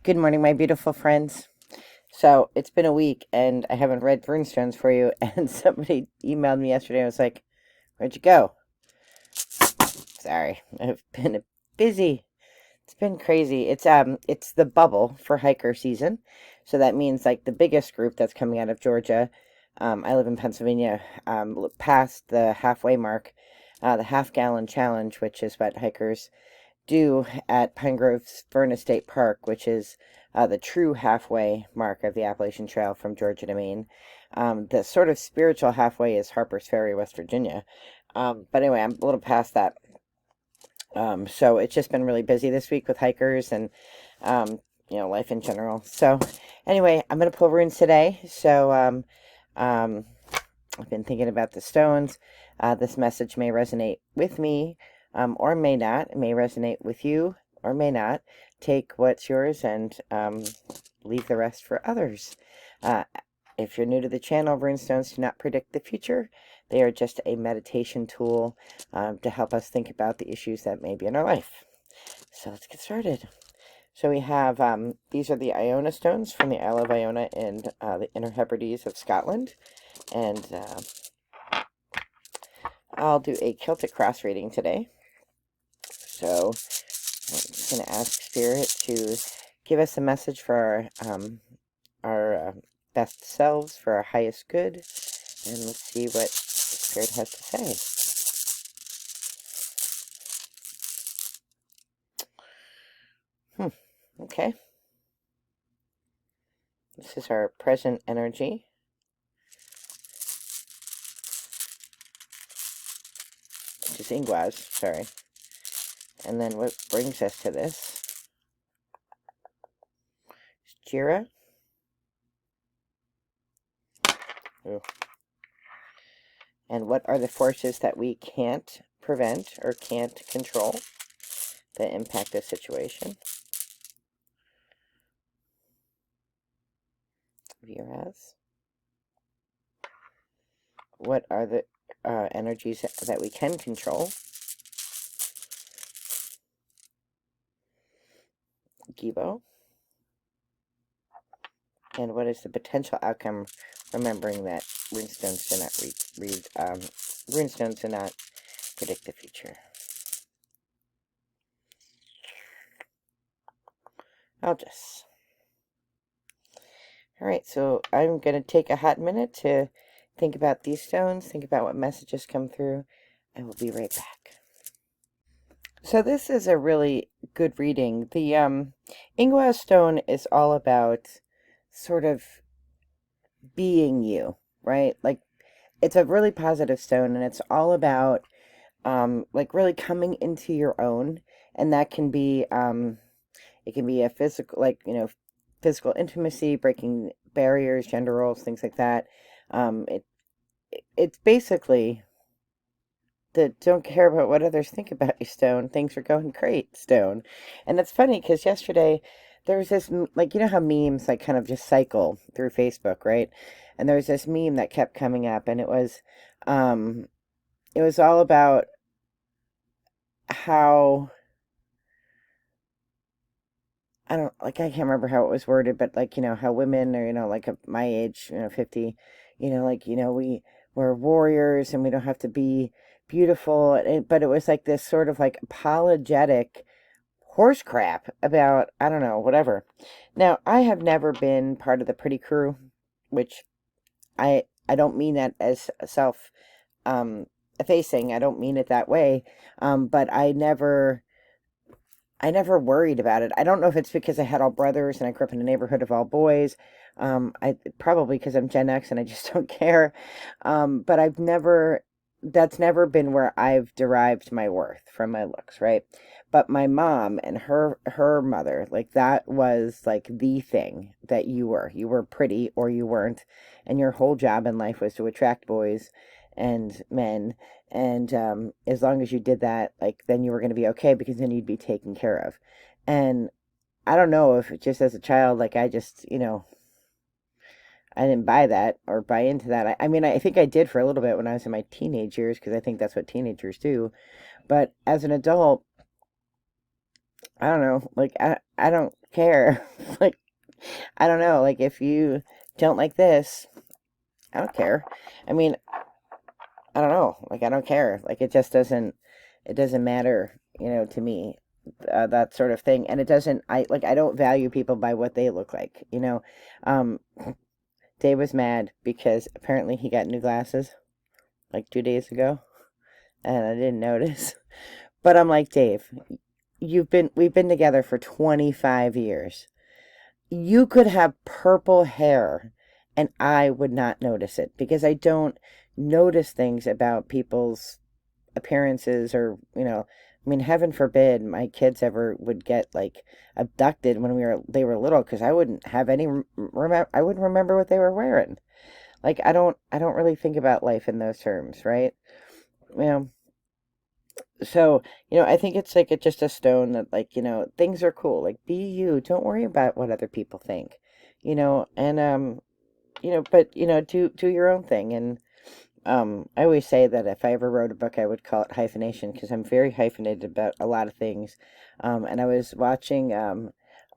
Good morning, my beautiful friends. So it's been a week and I haven't read Rune Stones for you. And somebody emailed me yesterday and was like, "Where'd you go?" Sorry, I've been busy. It's been crazy. It's the bubble for hiker season, so that means like the biggest group that's coming out of Georgia. I live in Pennsylvania. Past the halfway mark, the half-gallon challenge, which is what hikers do at Pine Grove Furnace State Park, which is the true halfway mark of the Appalachian Trail from Georgia to Maine. The sort of spiritual halfway is Harper's Ferry, West Virginia. But anyway, I'm a little past that. So it's just been really busy this week with hikers and, life in general. So anyway, I'm going to pull runes today. So I've been thinking about the stones. This message may resonate with me or may not. It may resonate with you or may not. Take what's yours and leave the rest for others. If you're new to the channel, runestones do not predict the future. They are just a meditation tool to help us think about the issues that may be in our life. So let's get started. So we have, these are the Iona stones from the Isle of Iona in the Inner Hebrides of Scotland. And I'll do a Celtic cross reading today. So I'm just going to ask Spirit to give us a message for our best selves, for our highest good. And let's see what Spirit has to say. Okay. This is our present energy. Which is Ingwaz, sorry. And then what brings us to this is Jira. Ooh. And what are the forces that we can't prevent or can't control that impact the situation? Viraz. What are the energies that we can control? Gibo. And what is the potential outcome? Remembering that runestones do not runestones do not predict the future. All right, so I'm going to take a hot minute to think about these stones, think about what messages come through. I will be right back. So this is a really good reading. The Ingwaz stone is all about sort of being you, right? Like, it's a really positive stone, and it's all about like really coming into your own, and that can be it can be a physical, like, physical intimacy, breaking barriers, gender roles, things like that. It's basically the don't care about what others think about you stone. Things are going great stone. And it's funny because yesterday there was this, like, you know how memes like kind of just cycle through Facebook, right? And there was this meme that kept coming up, and it was all about how, I can't remember how it was worded, but like, how women are, like my age, 50, we're warriors and we don't have to be beautiful. But it was like this sort of like apologetic horse crap about, I don't know, whatever. Now, I have never been part of the pretty crew, which I don't mean that as self, effacing. I don't mean it that way. But I never worried about it. I don't know if it's because I had all brothers and I grew up in a neighborhood of all boys. I probably because I'm Gen X and I just don't care. But that's never been where I've derived my worth from my looks, right? But my mom and her mother, like, that was like the thing that you were. You were pretty or you weren't, and your whole job in life was to attract boys and men, and as long as you did that, like, then you were going to be okay because then you'd be taken care of. And I don't know if just as a child, like, I just, I didn't buy that or buy into that. I mean, I think I did for a little bit when I was in my teenage years because I think that's what teenagers do. But as an adult, I don't know. Like, I don't care. Like, I don't know. Like, if you don't like this, I don't care. I mean, I don't know. Like, I don't care. Like, it doesn't matter, to me, that sort of thing. And it doesn't, I don't value people by what they look like. Um, Dave was mad because apparently he got new glasses like 2 days ago, and I didn't notice. But I'm like, Dave, we've been together for 25 years. You could have purple hair and I would not notice it because I don't notice things about people's appearances or, I mean, heaven forbid my kids ever would get like abducted when they were little because I wouldn't have any I wouldn't remember what they were wearing. Like I don't really think about life in those terms, right? You know, so, I think it's like just a stone that like, things are cool. Like be you. Don't worry about what other people think. And but do your own thing. And I always say that if I ever wrote a book I would call it hyphenation because I'm very hyphenated about a lot of things. And I was watching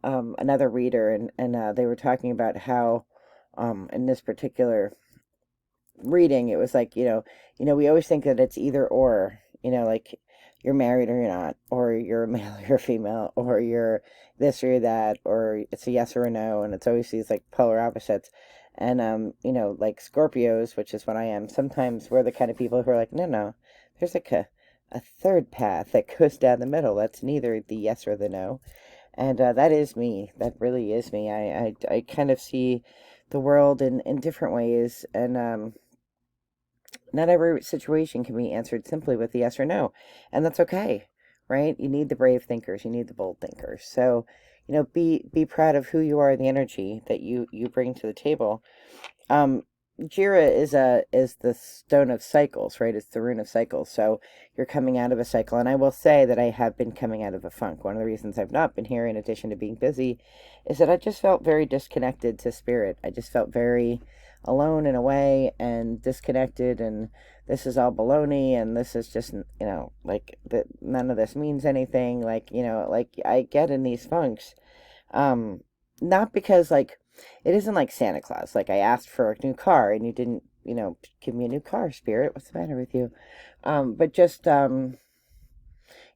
another reader and they were talking about how in this particular reading, it was like, we always think that it's either or, like you're married or you're not, or you're a male or you're a female, or you're this or you're that, or it's a yes or a no, and it's always these like polar opposites. And like Scorpios, which is what I am, sometimes we're the kind of people who are like, no, no, there's like a third path that goes down the middle. That's neither the yes or the no. And that is me. That really is me. I kind of see the world in different ways, and not every situation can be answered simply with a yes or no, and that's okay, right? You need the brave thinkers, you need the bold thinkers. So, be proud of who you are, the energy that you bring to the table. um, Jira is the stone of cycles, right? It's the rune of cycles. So you're coming out of a cycle, and I will say that I have been coming out of a funk. One of the reasons I've not been here, in addition to being busy, is that I just felt very disconnected to spirit. I just felt very alone in a way, and disconnected, and this is all baloney, and this is just like that. None of this means anything. Like I get in these funks, um, not because like it isn't like Santa Claus. Like I asked for a new car and you didn't, give me a new car, spirit. What's the matter with you? But just I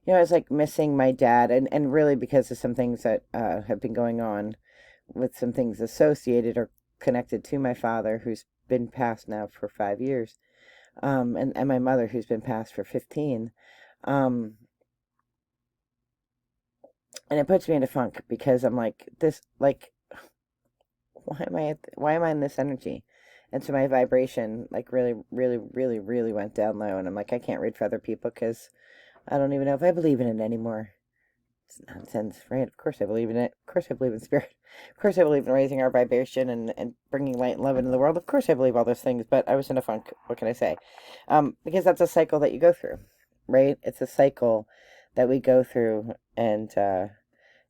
was like missing my dad, and really because of some things that have been going on with some things associated or connected to my father, who's been passed now for 5 years, and my mother, who's been passed for 15. Um, and it puts me in a funk because I'm like this, like why am I in this energy? And so my vibration like really, really, really, really went down low, and I'm like, I can't read for other people because I don't even know if I believe in it anymore. It's nonsense, right? Of course I believe in it. Of course I believe in spirit. Of course I believe in raising our vibration and bringing light and love into the world. Of course I believe all those things, but I was in a funk. What can I say? Because that's a cycle that you go through, right? It's a cycle that we go through, and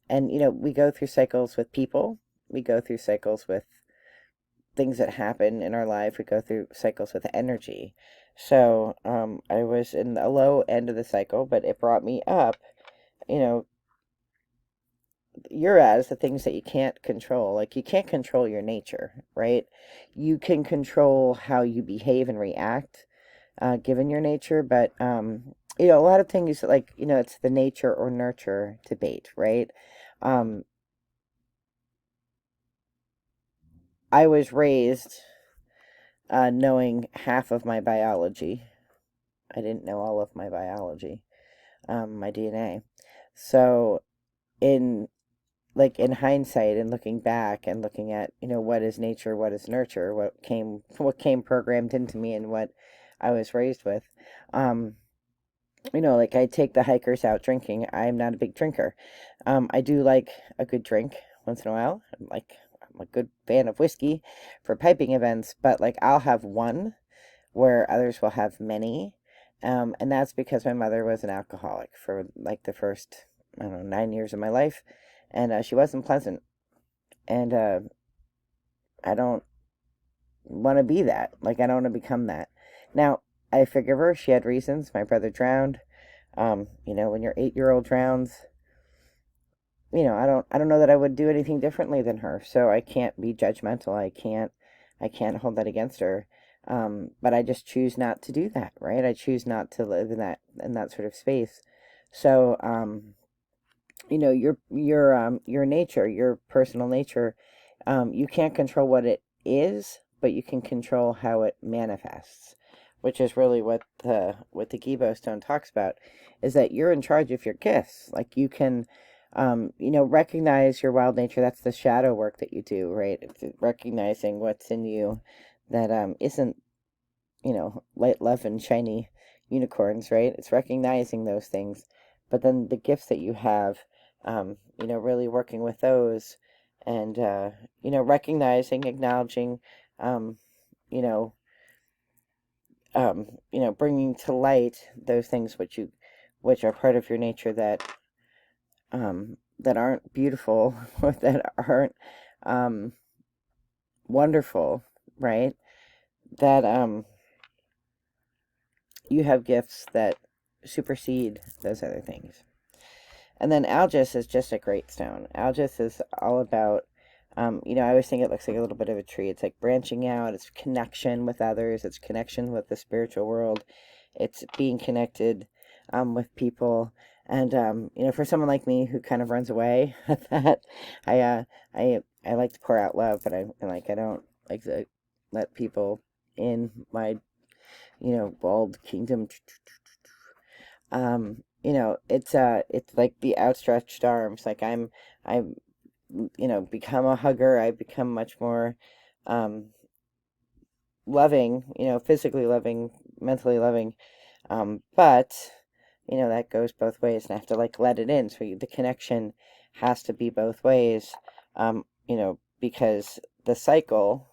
we go through cycles with people. We go through cycles with things that happen in our life. We go through cycles with energy. So I was in the low end of the cycle, but it brought me up. You know, you're as the things that you can't control. Like you can't control your nature, right? You can control how you behave and react, given your nature. But a lot of things like it's the nature or nurture debate, right? Um, I was raised knowing half of my biology. I didn't know all of my biology, my DNA. So in in hindsight and looking back and looking at what is nature, what is nurture, what came programmed into me, and what I was raised with. Um, like I take the hikers out drinking. I'm not a big drinker. I do like a good drink once in a while. I'm a good fan of whiskey for piping events, but like I'll have one where others will have many. And that's because my mother was an alcoholic for like the first, I don't know, 9 years of my life. And she wasn't pleasant. And I don't want to be that. Like, I don't want to become that. Now, I forgive her. She had reasons. My brother drowned. When your 8-year-old drowns, I don't know that I would do anything differently than her, so I can't be judgmental. I can't hold that against her. But I just choose not to do that, right? I choose not to live in that sort of space. So, your nature, your personal nature, you can't control what it is, but you can control how it manifests, which is really what the Gibo Stone talks about, is that you're in charge of your gifts. Like you can, recognize your wild nature. That's the shadow work that you do, right? It's recognizing what's in you that isn't, light, love, and shiny unicorns, right? It's recognizing those things, but then the gifts that you have, really working with those, and recognizing, acknowledging, um, you know, bringing to light those things which are part of your nature that aren't beautiful or that aren't um, wonderful, right? That you have gifts that supersede those other things. And then Algis is just a great stone. Algis is all about, I always think it looks like a little bit of a tree. It's like branching out, it's connection with others, it's connection with the spiritual world, it's being connected with people. And, for someone like me who kind of runs away at that, I like to pour out love, but I don't like to let people in my, walled kingdom. It's like the outstretched arms. Like I'm, become a hugger. I become much more, um, loving, physically loving, mentally loving. But, that goes both ways, and I have to like let it in. So the connection has to be both ways, because the cycle,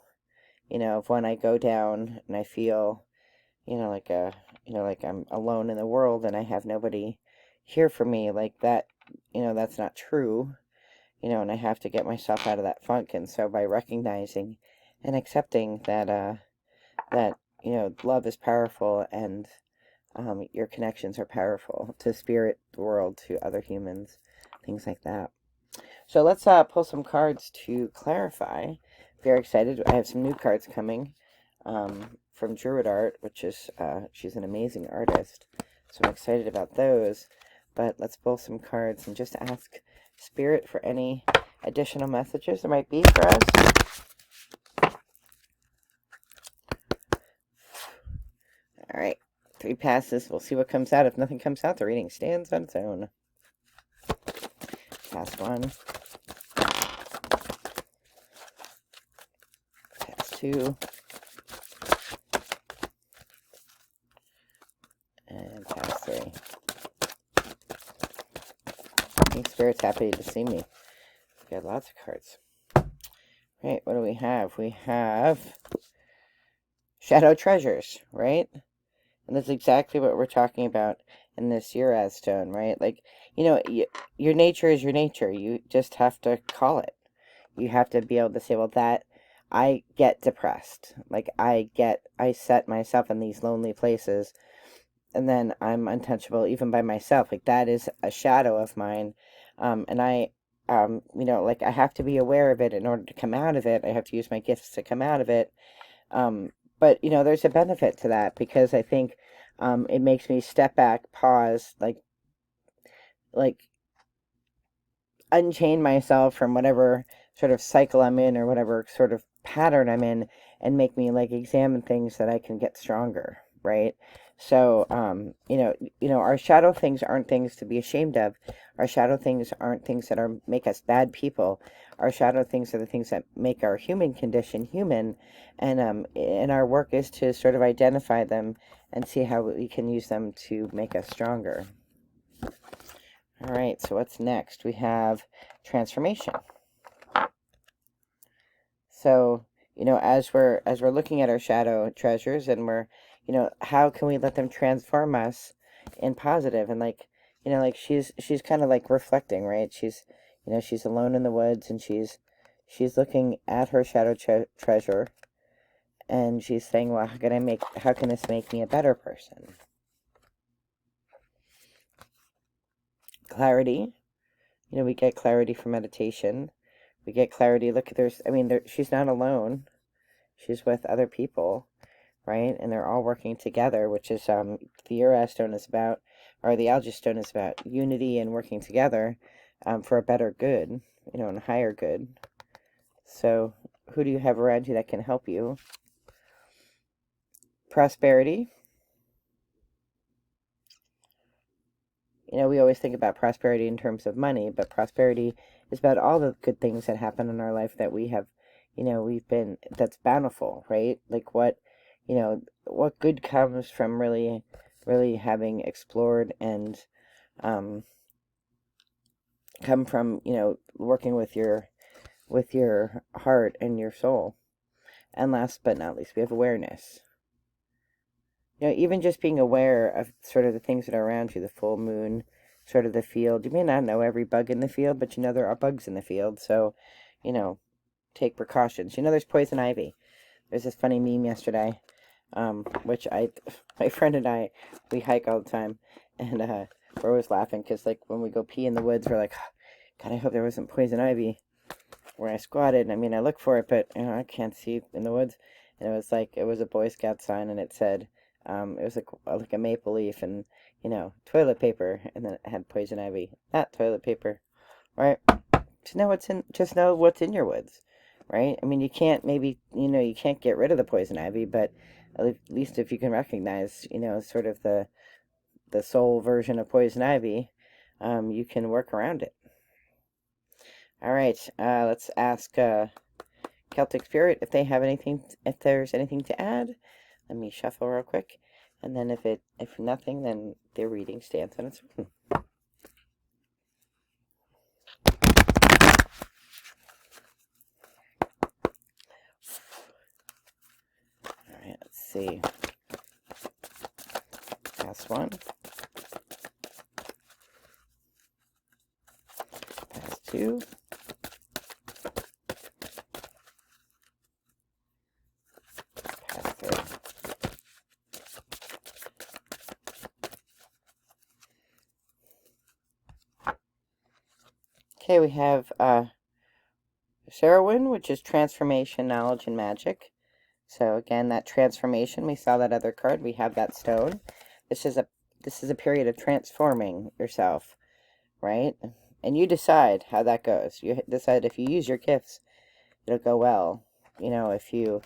of when I go down and I feel, like like I'm alone in the world and I have nobody here for me, like that, that's not true, and I have to get myself out of that funk. And so by recognizing and accepting that love is powerful, and your connections are powerful to spirit, the world, to other humans, things like that. So let's pull some cards to clarify. Very excited. I have some new cards coming from Druid Art, which is, she's an amazing artist. So I'm excited about those. But let's pull some cards and just ask Spirit for any additional messages there might be for us. All right. 3 passes. We'll see what comes out. If nothing comes out, the reading stands on its own. Pass 1. Pass 2. And pass 3. I think Spirit's happy to see me. We got lots of cards. Right, what do we have? We have Shadow Treasures, right? And that's exactly what we're talking about in this Uraz stone, right? Like, your nature is your nature. You just have to call it. You have to be able to say, well, that I get depressed. Like, I set myself in these lonely places, and then I'm untouchable even by myself. Like, that is a shadow of mine. And I have to be aware of it in order to come out of it. I have to use my gifts to come out of it. But, there's a benefit to that, because I think it makes me step back, pause, like unchain myself from whatever sort of cycle I'm in or whatever sort of pattern I'm in, and make me like examine things that I can get stronger, right? So, our shadow things aren't things to be ashamed of. Our shadow things aren't things that make us bad people. Our shadow things are the things that make our human condition human, and our work is to sort of identify them and see how we can use them to make us stronger. All right, so what's next? We have transformation. So, as we're looking at our shadow treasures, and we're, how can we let them transform us in positive? And like she's kind of like reflecting, right? She's she's alone in the woods, and she's looking at her shadow treasure, and she's saying, well, how can this make me a better person? Clarity, we get clarity from meditation. We get clarity. Look, she's not alone. She's with other people, right? And they're all working together, which is the Uriah stone is about, or the Algae stone is about unity and working together for a better good, and a higher good. So, who do you have around you that can help you? Prosperity. We always think about prosperity in terms of money, but prosperity is about all the good things that happen in our life that we have, that's bountiful, right? Like what good comes from really, really having explored and come from, working with your heart and your soul. And last but not least, we have awareness. Even just being aware of sort of the things that are around you, the full moon, sort of the field. You may not know every bug in the field, but there are bugs in the field. So, take precautions. There's poison ivy. There's this funny meme yesterday, which my friend and I, we hike all the time. And we're always laughing because, like, when we go pee in the woods, we're like, God, I hope there wasn't poison ivy where I squatted. I look for it, but, I can't see in the woods. And it was a Boy Scout sign, and it said, it was like a maple leaf and, toilet paper, and then it had poison ivy. Not toilet paper, right? Just know what's in your woods, right? You can't you can't get rid of the poison ivy, but at least if you can recognize, sort of the soul version of poison ivy, you can work around it. All right, let's ask Celtic Spirit if there's anything to add. Let me shuffle real quick, and then if nothing, then their reading stands on its own. All right, let's see. Pass one. Pass two. Pass three. Okay, we have Sherwin, which is transformation, knowledge, and magic. So again, that transformation, we saw that other card. We have that stone. This is a period of transforming yourself, right? And you decide how that goes. You decide if you use your gifts, it'll go well. If you,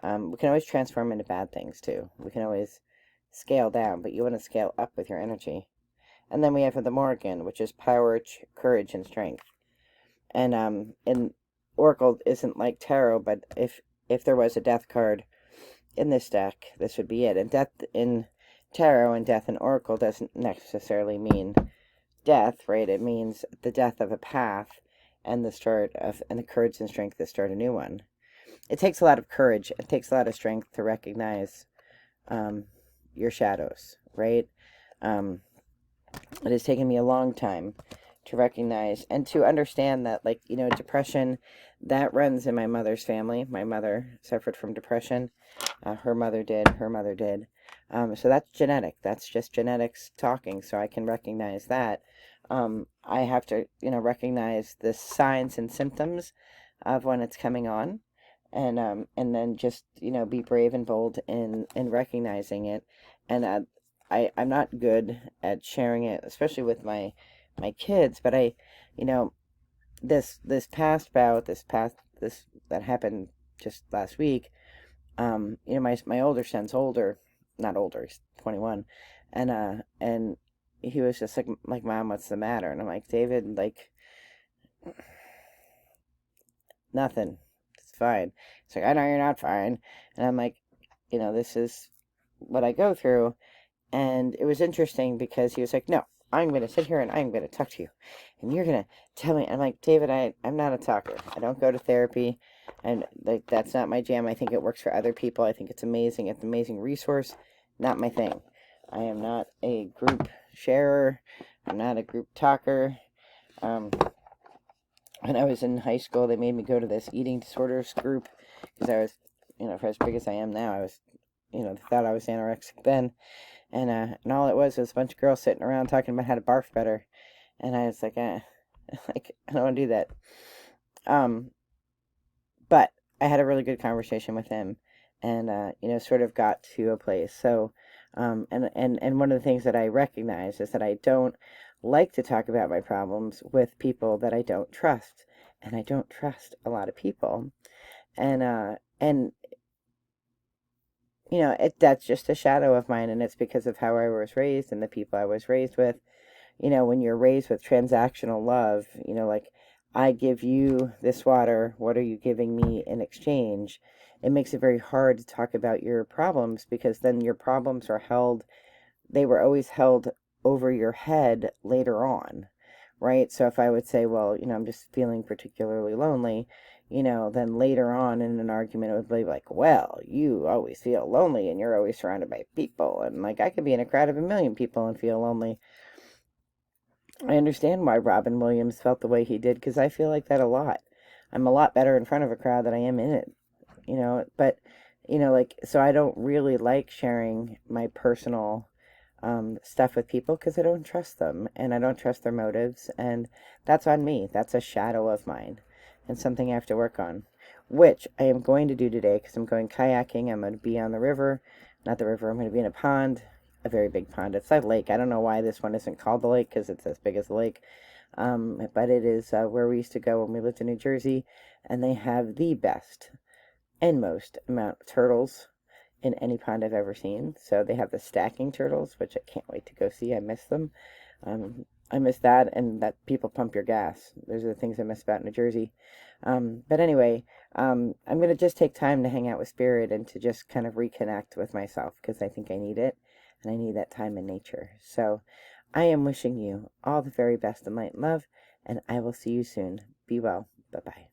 we can always transform into bad things too. We can always scale down, but you want to scale up with your energy. And then we have the Morgan, which is power, courage, and strength. And Oracle isn't like tarot, but if there was a death card in this deck, this would be it. And death in tarot and death in Oracle doesn't necessarily mean death, right? It means the death of a path and the courage and strength to start a new one. It takes a lot of courage. It takes a lot of strength to recognize your shadows, right? It has taken me a long time to recognize and to understand that, depression, that runs in my mother's family. My mother suffered from depression. Her mother did. So that's genetic. That's just genetics talking. So I can recognize that. I have to, recognize the signs and symptoms of when it's coming on. And then just, be brave and bold in recognizing it. And I'm not good at sharing it, especially with my kids, but this past bout, this that happened just last week, my older son's not older, he's 21, and he was just like, Mom, what's the matter? And I'm like, David, nothing, it's fine. He's like, I know you're not fine. And I'm like, this is what I go through. And it was interesting because he was like, no, I'm going to sit here and I'm going to talk to you. And you're going to tell me. I'm like, David, I'm not a talker. I don't go to therapy. And that's not my jam. I think it works for other people. I think it's amazing. It's an amazing resource. Not my thing. I am not a group sharer. I'm not a group talker. When I was in high school, they made me go to this eating disorders group because I was, for as big as I am now, I was, they thought I was anorexic then. And all it was a bunch of girls sitting around talking about how to barf better. And I was like, Like, I don't want to do that. Um, but I had a really good conversation with him, and sort of got to a place. So, and one of the things that I recognize is that I don't like to talk about my problems with people that I don't trust, and I don't trust a lot of people, and that's just a shadow of mine, and it's because of how I was raised and the people I was raised with. When you're raised with transactional love, like, I give you this water, what are you giving me in exchange? It makes it very hard to talk about your problems, because then your problems are held, they were always held over your head later on, right? So if I would say, well, I'm just feeling particularly lonely, then later on in an argument, it would be like, well, you always feel lonely and you're always surrounded by people. And like, I could be in a crowd of a million people and feel lonely. I understand why Robin Williams felt the way he did, because I feel like that a lot. I'm a lot better in front of a crowd than I am in it, but, like, so I don't really like sharing my personal stuff with people, because I don't trust them and I don't trust their motives. And that's on me. That's a shadow of mine and something I have to work on, which I am going to do today, because I'm going kayaking. I'm going to be on the river, not the river. I'm going to be in a pond, a very big pond. It's a lake. I don't know why this one isn't called the lake, because it's as big as the lake. But it is where we used to go when we lived in New Jersey, and they have the best and most amount of turtles in any pond I've ever seen. So they have the stacking turtles, which I can't wait to go see. I miss them. I miss that, and that people pump your gas. Those are the things I miss about New Jersey. But anyway, I'm going to just take time to hang out with Spirit and to just kind of reconnect with myself, because I think I need it, and I need that time in nature. So I am wishing you all the very best in light and love, and I will see you soon. Be well. Bye-bye.